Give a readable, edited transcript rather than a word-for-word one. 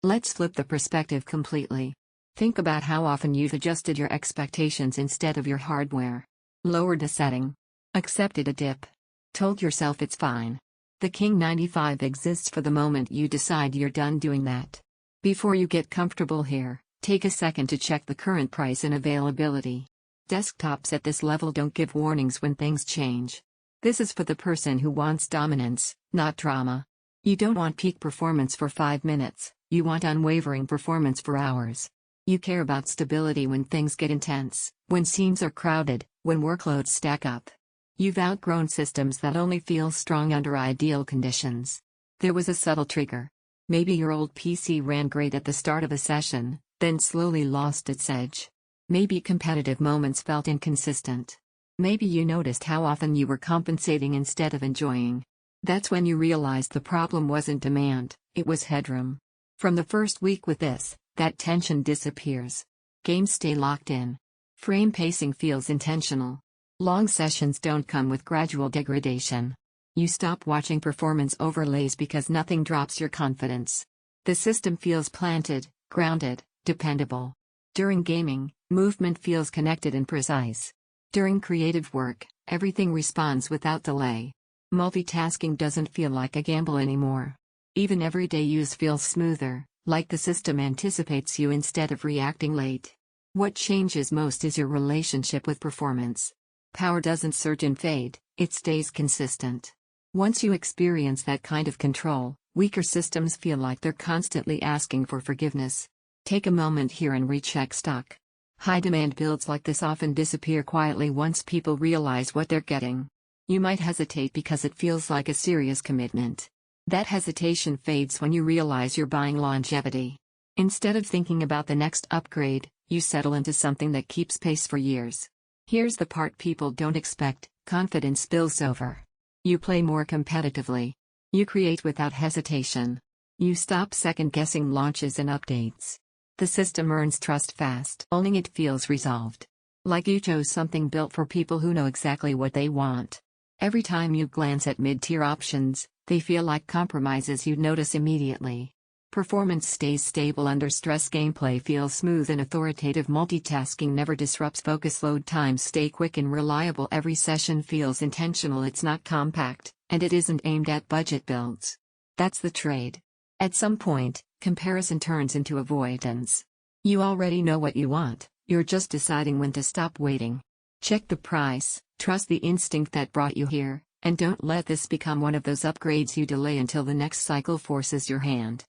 Let's flip the perspective completely. Think about how often you've adjusted your expectations instead of your hardware. Lowered a setting. Accepted a dip. Told yourself it's fine. The King 95 exists for the moment you decide you're done doing that. Before you get comfortable here, take a second to check the current price and availability. Desktops at this level don't give warnings when things change. This is for the person who wants dominance, not drama. You don't want peak performance for 5 minutes, you want unwavering performance for hours. You care about stability when things get intense, when scenes are crowded, when workloads stack up. You've outgrown systems that only feel strong under ideal conditions. There was a subtle trigger. Maybe your old PC ran great at the start of a session, then slowly lost its edge. Maybe competitive moments felt inconsistent. Maybe you noticed how often you were compensating instead of enjoying. That's when you realized the problem wasn't demand, it was headroom. From the first week with this, that tension disappears. Games stay locked in. Frame pacing feels intentional. Long sessions don't come with gradual degradation. You stop watching performance overlays because nothing drops your confidence. The system feels planted, grounded, dependable. During gaming, movement feels connected and precise. During creative work, everything responds without delay. Multitasking doesn't feel like a gamble anymore. Even everyday use feels smoother, like the system anticipates you instead of reacting late. What changes most is your relationship with performance. Power doesn't surge and fade, it stays consistent. Once you experience that kind of control, weaker systems feel like they're constantly asking for forgiveness. Take a moment here and recheck stock. High-demand builds like this often disappear quietly once people realize what they're getting. You might hesitate because it feels like a serious commitment. That hesitation fades when you realize you're buying longevity. Instead of thinking about the next upgrade, you settle into something that keeps pace for years. Here's the part people don't expect: confidence spills over. You play more competitively. You create without hesitation. You stop second-guessing launches and updates. The system earns trust fast. Owning it feels resolved. Like you chose something built for people who know exactly what they want. Every time you glance at mid-tier options, they feel like compromises you'd notice immediately. Performance stays stable under stress, gameplay feels smooth and authoritative, multitasking never disrupts focus, load times stay quick and reliable, every session feels intentional, it's not compact, and it isn't aimed at budget builds. That's the trade. At some point, comparison turns into avoidance. You already know what you want, you're just deciding when to stop waiting. Check the price, trust the instinct that brought you here, and don't let this become one of those upgrades you delay until the next cycle forces your hand.